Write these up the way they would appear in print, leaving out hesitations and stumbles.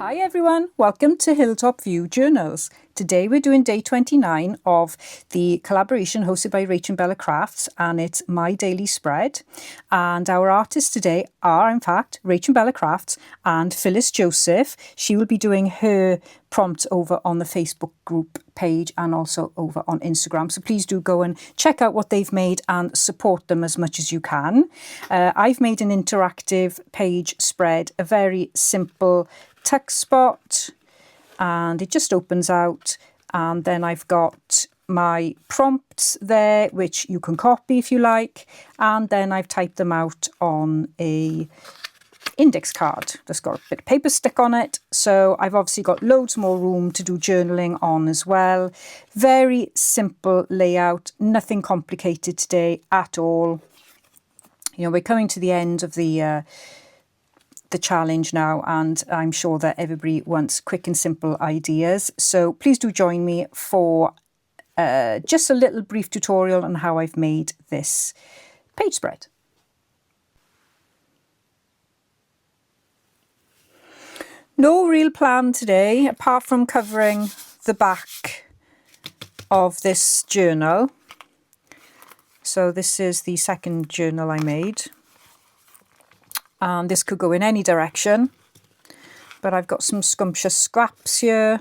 Hi everyone, welcome to Hilltop View Journals. Today we're doing day 29 of the collaboration hosted by rachandbellacrafts, and it's My Daily Spread. And our artists today are in fact rachandbellacrafts and Phyllis Joseph. She will be doing her prompt over on the Facebook group page and also over on Instagram. So please do go and check out what they've made and support them as much as you can. I've made an interactive page spread, a very simple tuck spot, and it just opens out, and then I've got my prompts there which you can copy if you like, and then I've typed them out on a index card that's got a bit of paper stick on it. So I've obviously got loads more room to do journaling on as well. Very simple layout, nothing complicated today at all. You know, we're coming to the end of the challenge now, and I'm sure that everybody wants quick and simple ideas. So please do join me for just a little brief tutorial on how I've made this page spread. No real plan today apart from covering the back of this journal. So this is the second journal I made. And this could go in any direction, but I've got some scrumptious scraps here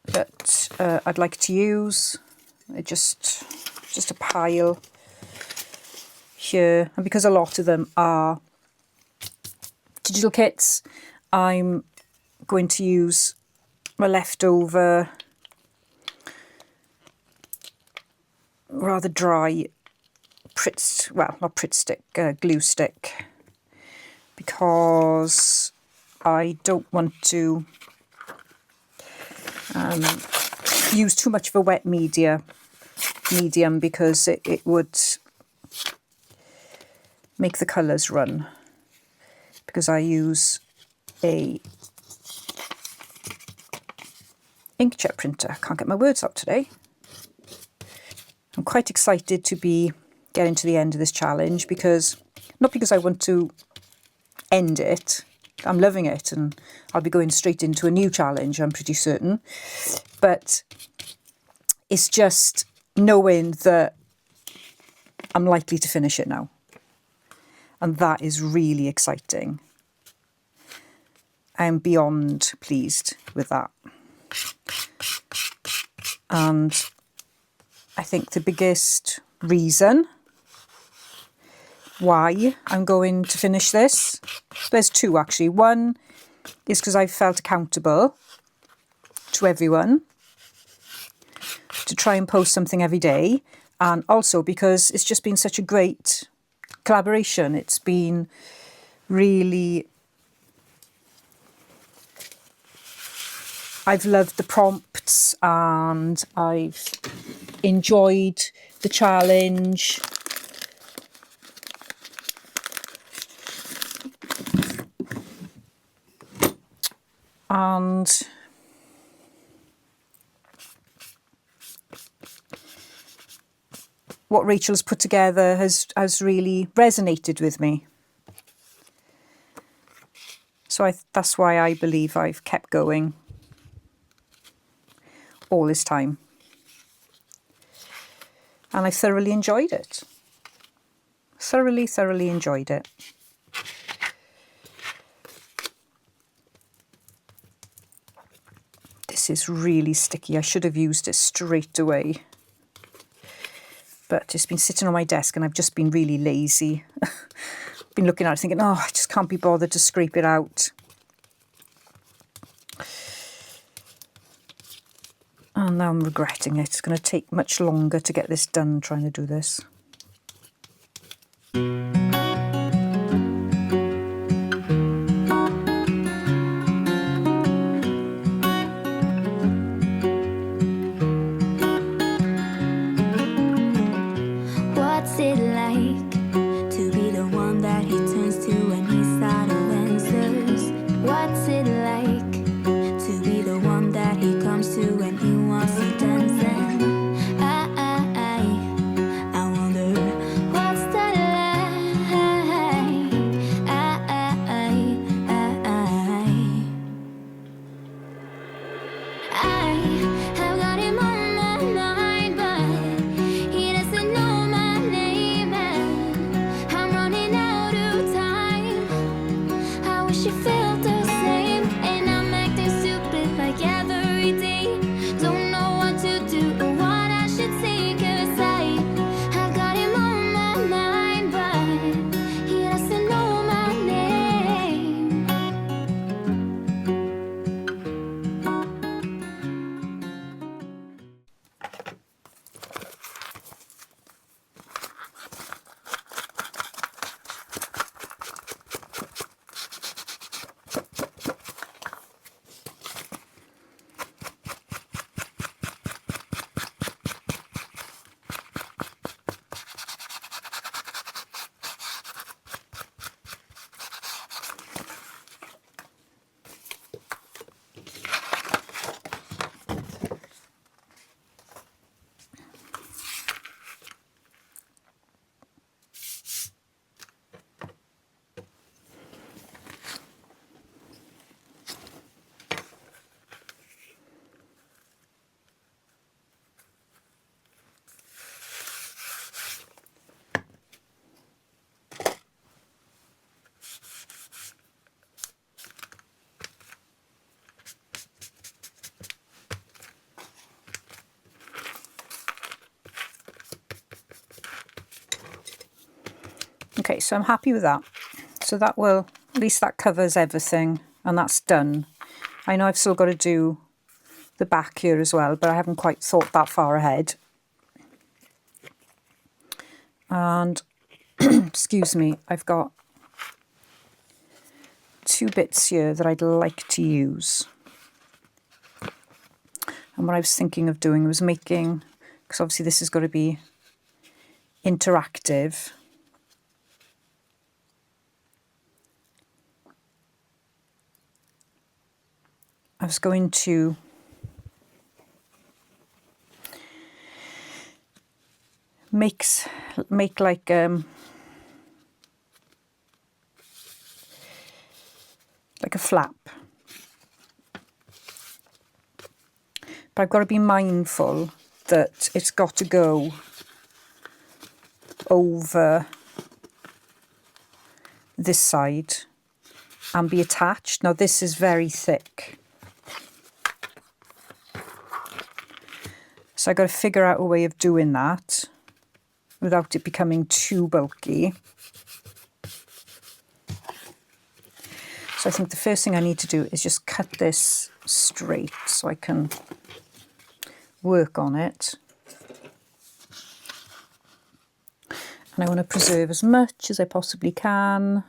that I'd like to use. Just a pile here, and because a lot of them are digital kits, I'm going to use my leftover rather dry glue stick, because I don't want to use too much of a wet medium, because it would make the colours run, because I use a inkjet printer. Can't get my words out today. I'm quite excited to be getting to the end of this challenge, not because I want to end it. I'm loving it, and I'll be going straight into a new challenge, I'm pretty certain. But it's just knowing that I'm likely to finish it now. And that is really exciting. I'm beyond pleased with that. And I think the biggest reason why I'm going to finish this, there's two actually. One is because I felt accountable to everyone to try and post something every day, and also because it's just been such a great collaboration. It's been really, I've loved the prompts and I've enjoyed the challenge. And what Rachel's put together has really resonated with me. So that's why I believe I've kept going all this time. And I thoroughly enjoyed it. Thoroughly enjoyed it. This is really sticky. I should have used it straight away. But it's been sitting on my desk and I've just been really lazy. Been looking at it thinking, oh, I just can't be bothered to scrape it out. And now I'm regretting it. It's going to take much longer to get this done trying to do this. What's it like to be the one that he turns to when he's out of answers? What's it like to be the one that he comes to when he wants to dance? And I wonder what's that like? Okay, so I'm happy with that. So that will, at least that covers everything, and that's done. I know I've still got to do the back here as well, but I haven't quite thought that far ahead. And excuse me, I've got 2 bits here that I'd like to use. And what I was thinking of doing was making, because obviously this has got to be interactive. I was going to make like a flap. But I've got to be mindful that it's got to go over this side and be attached. Now this is very thick, so I've got to figure out a way of doing that without it becoming too bulky. So I think the first thing I need to do is just cut this straight so I can work on it. And I want to preserve as much as I possibly can.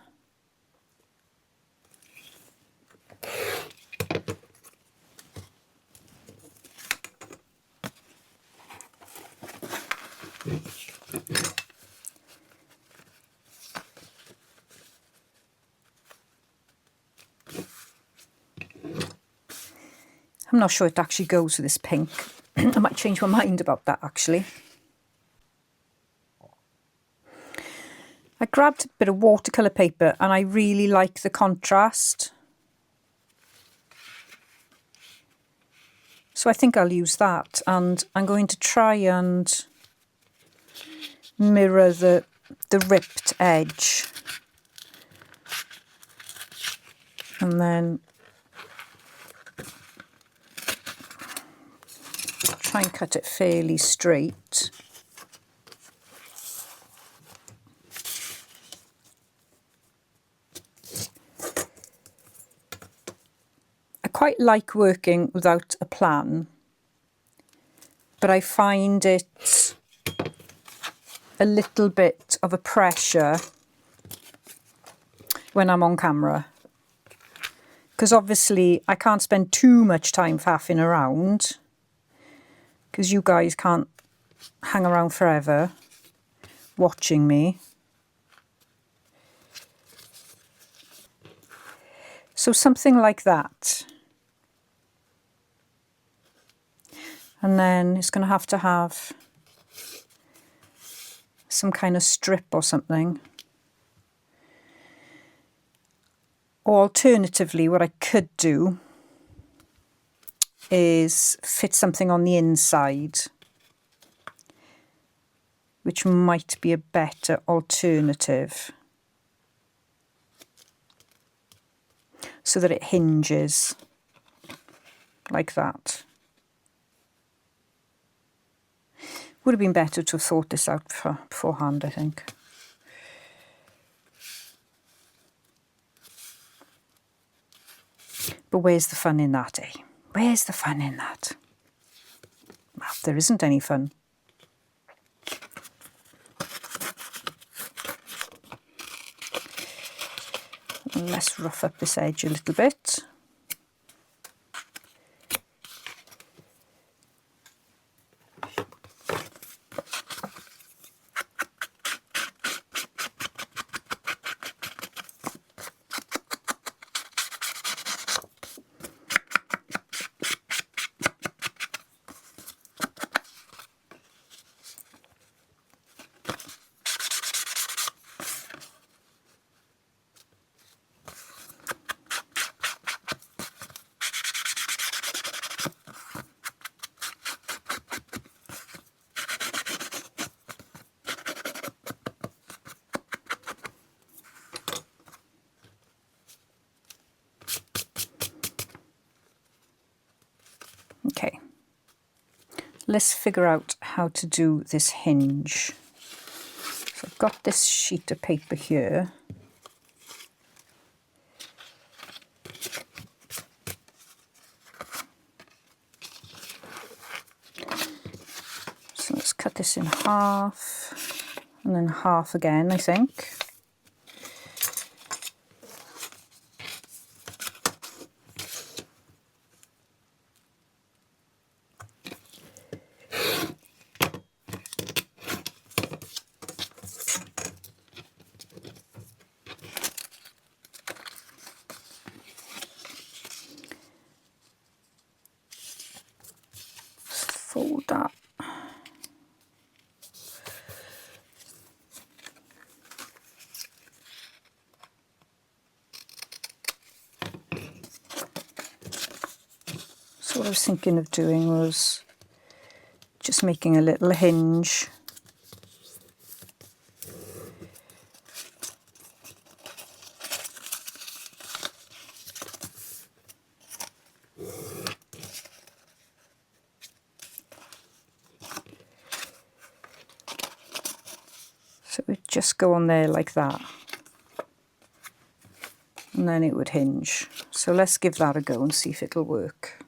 I'm not sure it actually goes with this pink. I might change my mind about that actually. I grabbed a bit of watercolour paper and I really like the contrast. So I think I'll use that, and I'm going to try and mirror the ripped edge. And then try and cut it fairly straight. I quite like working without a plan, but I find it a little bit of a pressure when I'm on camera. Because obviously I can't spend too much time faffing around, because you guys can't hang around forever watching me. So something like that. And then it's going to have some kind of strip or something. Or alternatively, what I could do is fit something on the inside, which might be a better alternative, so that it hinges like that. Would have been better to have thought this out beforehand, I think. But where's the fun in that, eh? Where's the fun in that? Well, there isn't any fun. Let's rough up this edge a little bit. Okay, let's figure out how to do this hinge. So I've got this sheet of paper here. So let's cut this in half, and then half again, I think. Fold that. So what I was thinking of doing was just making a little hinge. So it would just go on there like that. And then it would hinge. So let's give that a go and see if it'll work.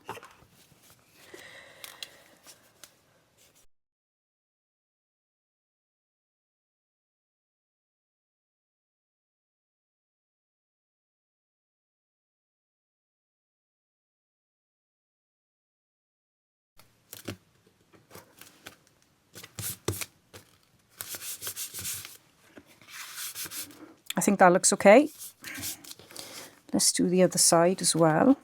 I think that looks okay. Let's do the other side as well.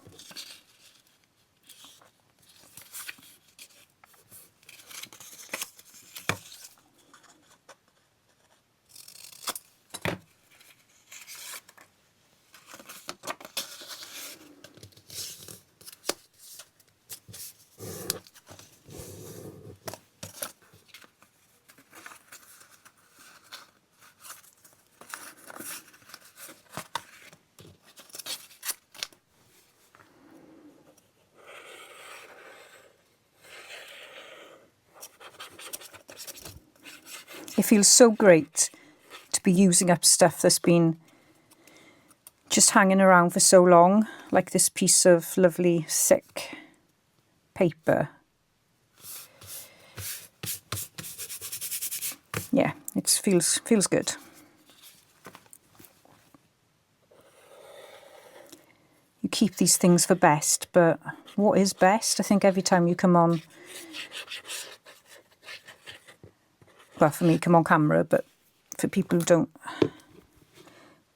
It feels so great to be using up stuff that's been just hanging around for so long, like this piece of lovely thick paper. Yeah, it feels good. You keep these things for best, but what is best? I think every time you come on, well, for me, come on camera, but for people who don't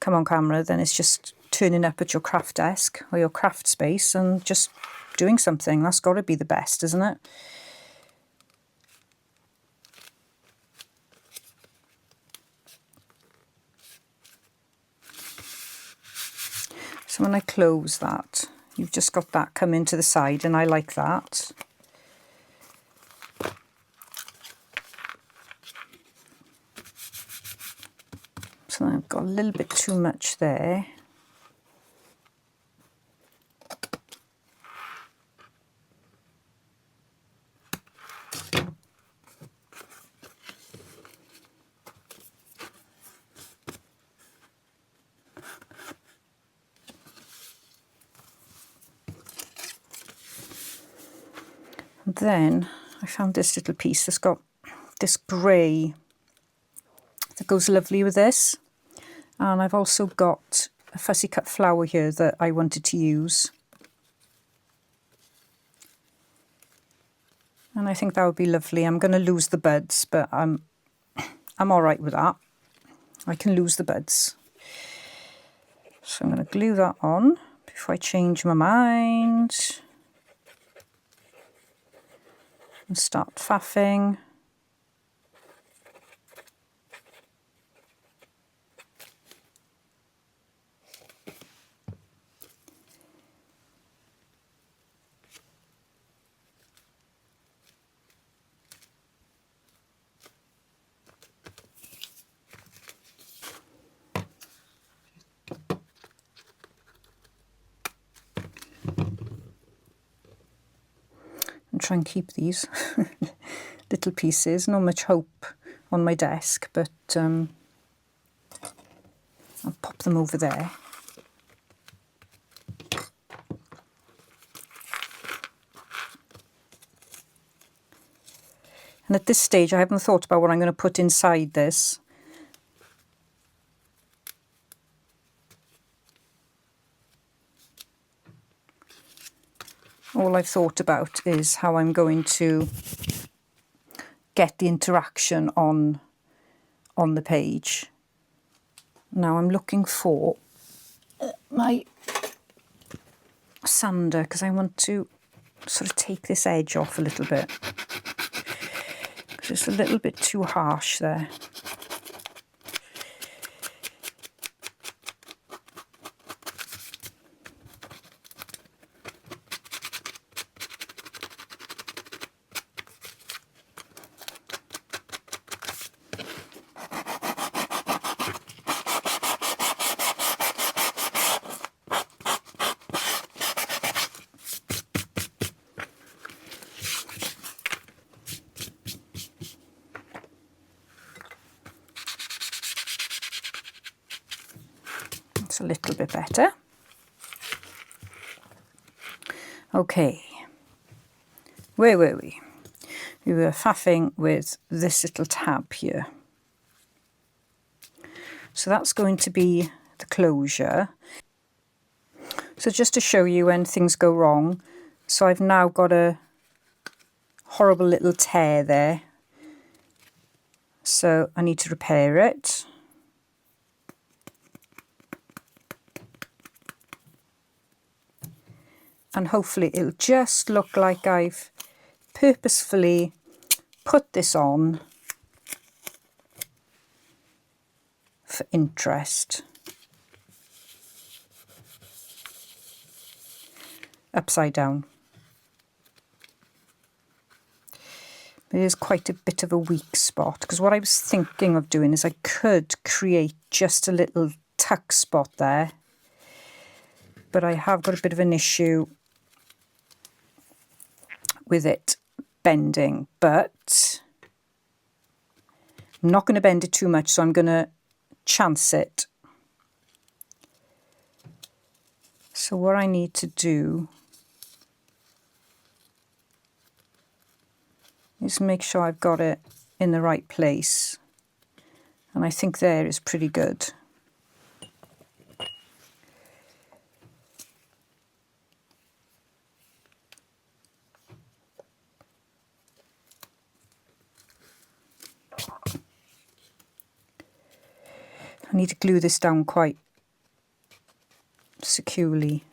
come on camera, then it's just turning up at your craft desk or your craft space and just doing something. That's got to be the best, isn't it? So when I close that, you've just got that come into the side, and I like that. So I've got a little bit too much there. And then I found this little piece that's got this grey that goes lovely with this. And I've also got a fussy cut flower here that I wanted to use. And I think that would be lovely. I'm going to lose the buds, but I'm all right with that. I can lose the buds. So I'm going to glue that on before I change my mind. And start faffing. And try and keep these little pieces. Not much hope on my desk, but I'll pop them over there. And at this stage, I haven't thought about what I'm going to put inside this. All I've thought about is how I'm going to get the interaction on the page. Now I'm looking for my sander because I want to sort of take this edge off a little bit. It's a little bit too harsh there. A little bit better. Okay, where were we? We were faffing with this little tab here. So that's going to be the closure. So just to show you when things go wrong, so I've now got a horrible little tear there. So I need to repair it. And hopefully it'll just look like I've purposefully put this on for interest. Upside down. It is quite a bit of a weak spot because what I was thinking of doing is I could create just a little tuck spot there. But I have got a bit of an issue with it bending, but I'm not going to bend it too much, so I'm going to chance it. So what I need to do is make sure I've got it in the right place, and I think there is pretty good. I need to glue this down quite securely.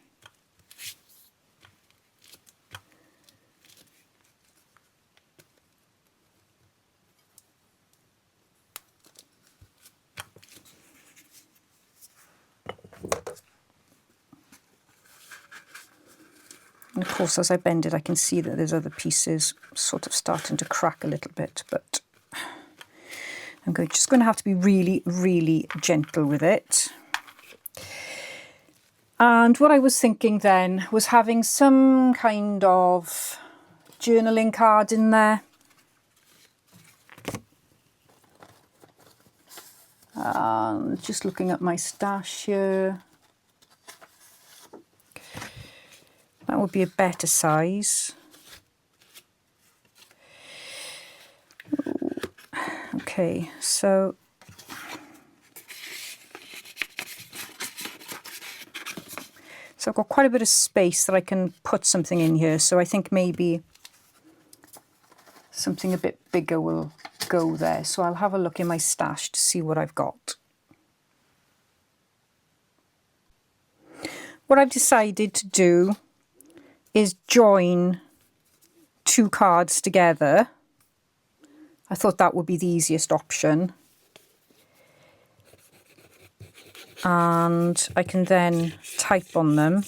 And of course, as I bend it, I can see that there's other pieces sort of starting to crack a little bit, but I'm just going to have to be really, really gentle with it. And what I was thinking then was having some kind of journaling card in there. Just looking at my stash here. That would be a better size. Okay, so I've got quite a bit of space that I can put something in here, so I think maybe something a bit bigger will go there. So I'll have a look in my stash to see what I've got. What I've decided to do is join two cards together. I thought that would be the easiest option. And I can then type on them.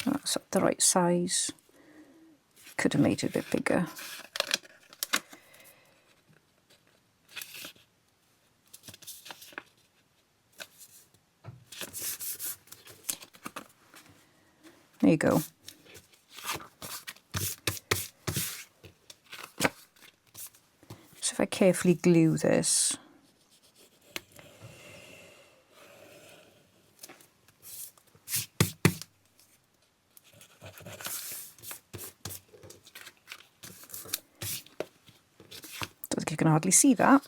That's the right size. Could have made it a bit bigger. There you go. So if I carefully glue this, don't think you can hardly see that.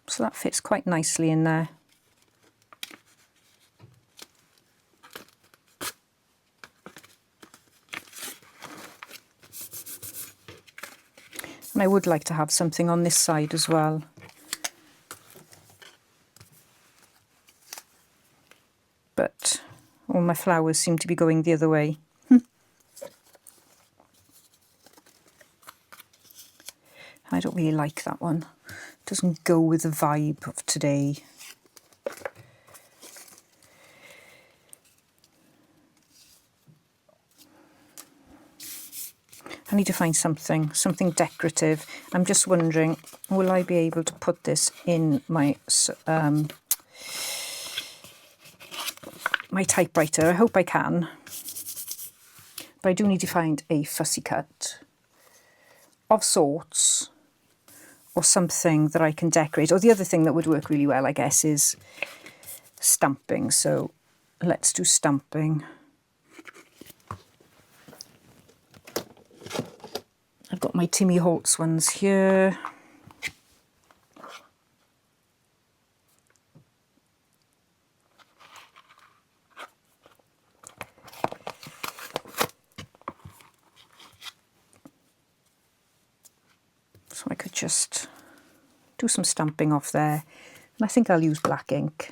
So that fits quite nicely in there. And I would like to have something on this side as well. But all my flowers seem to be going the other way. I don't really like that one. It doesn't go with the vibe of today. I need to find something decorative. I'm just wondering, will I be able to put this in my my typewriter? I hope I can. But I do need to find a fussy cut of sorts, or something that I can decorate. Or the other thing that would work really well, I guess, is stamping. So let's do stamping. I've got my Timmy Holtz ones here. So I could just do some stamping off there. And I think I'll use black ink.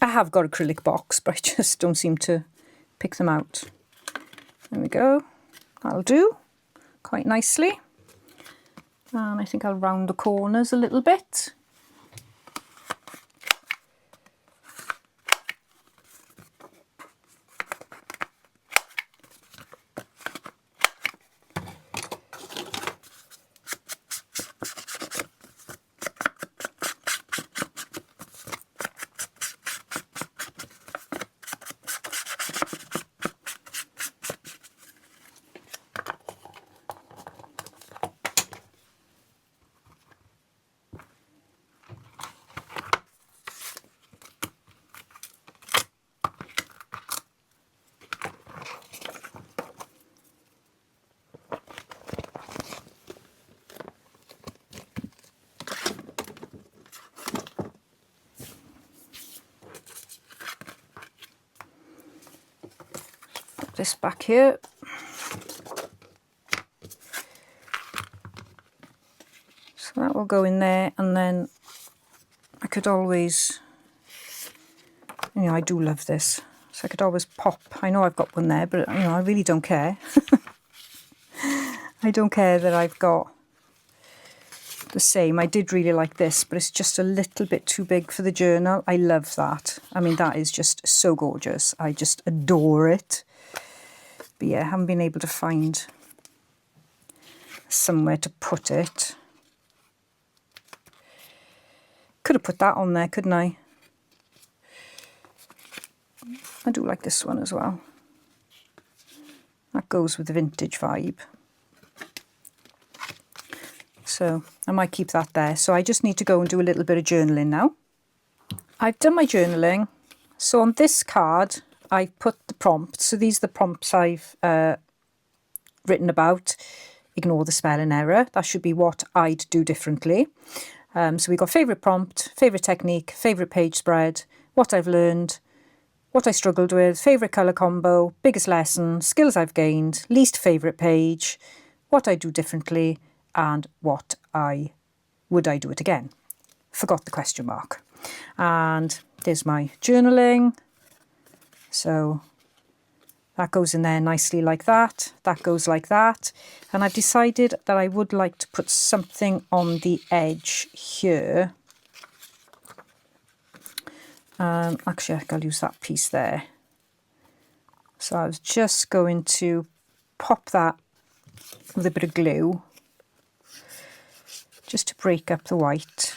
I have got acrylic box, but I just don't seem to pick them out. There we go. That'll do quite nicely. And I think I'll round the corners a little bit. This back here. So that will go in there, and then I could always, you know, I do love this, so I could always pop. I know I've got one there, but you know, I really don't care. I don't care that I've got the same. I did really like this, but it's just a little bit too big for the journal. I love that. I mean, that is just so gorgeous. I just adore it. But yeah, I haven't been able to find somewhere to put it. Could have put that on there, couldn't I? I do like this one as well. That goes with the vintage vibe. So I might keep that there. So I just need to go and do a little bit of journaling now. I've done my journaling. So on this card, I've put the prompts. So these are the prompts I've written about. Ignore the spelling error. That should be what I'd do differently. So we've got favourite prompt, favourite technique, favourite page spread, what I've learned, what I struggled with, favourite colour combo, biggest lesson, skills I've gained, least favourite page, what I do differently, and what would I do it again? Forgot the question mark. And there's my journaling. So That goes in there nicely like that. That goes like that. And I've decided that I would like to put something on the edge here. Actually, I think I'll use that piece there. So I was just going to pop that with a bit of glue, just to break up the white.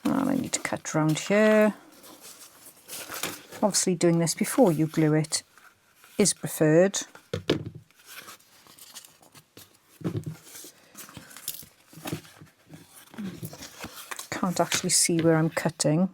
And I need to cut around here. Obviously doing this before you glue it is preferred. Can't actually see where I'm cutting.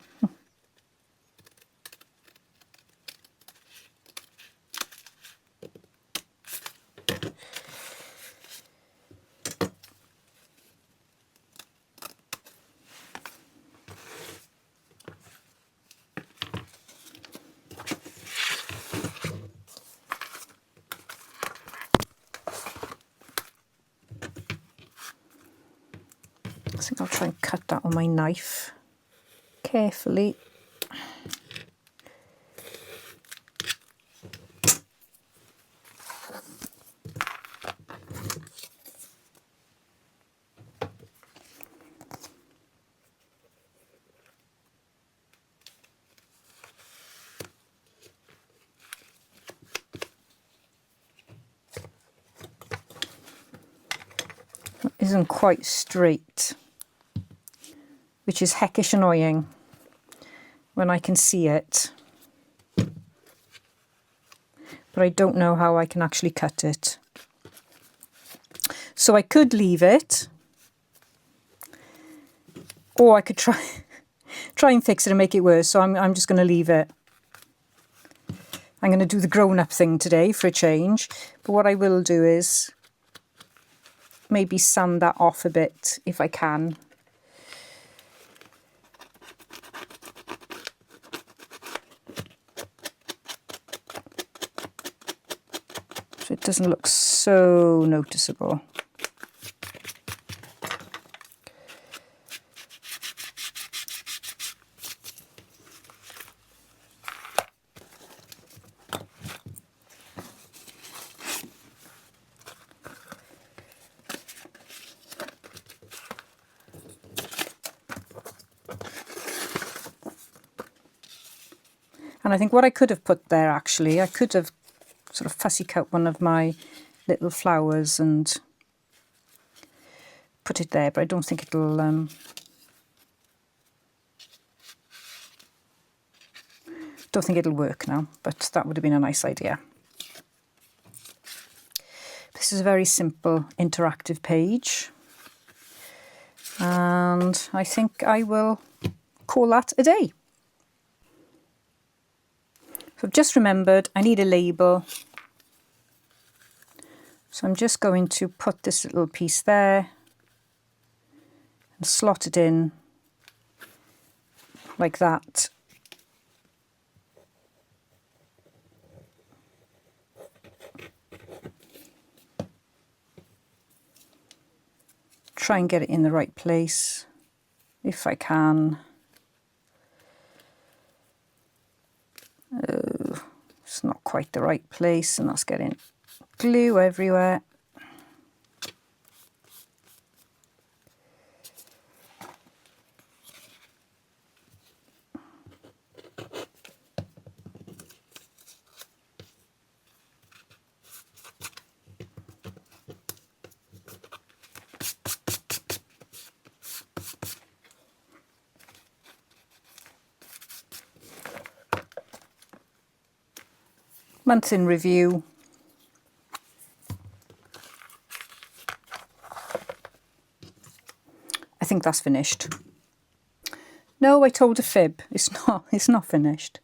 I think I'll try and cut that on my knife carefully. It isn't quite straight, which is heckish annoying when I can see it, but I don't know how I can actually cut it. So I could leave it, or I could try and fix it and make it worse. So I'm just going to leave it. I'm going to do the grown-up thing today for a change, but what I will do is maybe sand that off a bit if I can. So it doesn't look so noticeable. And I think what I could have put there, actually, I could have sort of fussy cut one of my little flowers and put it there, but I don't think it'll work now, but that would have been a nice idea. This is a very simple interactive page, and I think I will call that a day. So I've just remembered I need a label. So I'm just going to put this little piece there and slot it in like that. Try and get it in the right place if I can. Oh, it's not quite the right place, and that's getting glue everywhere. Month in review. I think that's finished. No, I told a fib. It's not finished.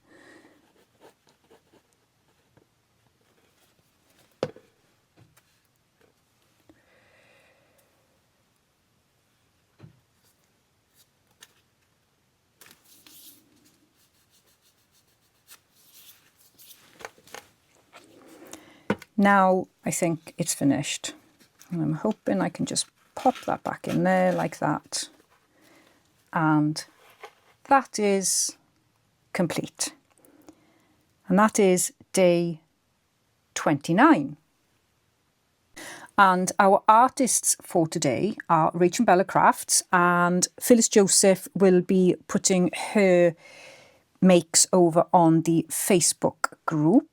Now I think it's finished. And I'm hoping I can just pop that back in there like that. And that is complete. And that is day 29. And our artists for today are rachandbellacrafts, and Phyllis Joseph will be putting her makes over on the Facebook group,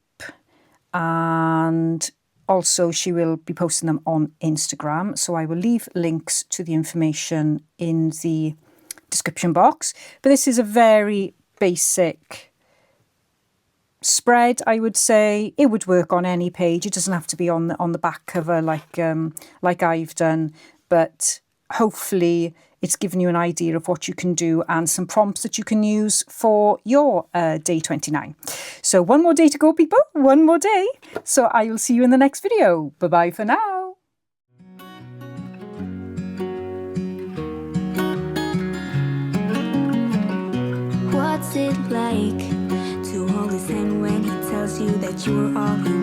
and also she will be posting them on Instagram. So I will leave links to the information in the description box. But this is a very basic spread, I would say. It would work on any page. It doesn't have to be on the back cover like I've done, but hopefully it's given you an idea of what you can do and some prompts that you can use for your day 29. So one more day to go, people. One more day. So I will see you in the next video. Bye bye for now. What's it like to hold his hand when he tells you that you're all he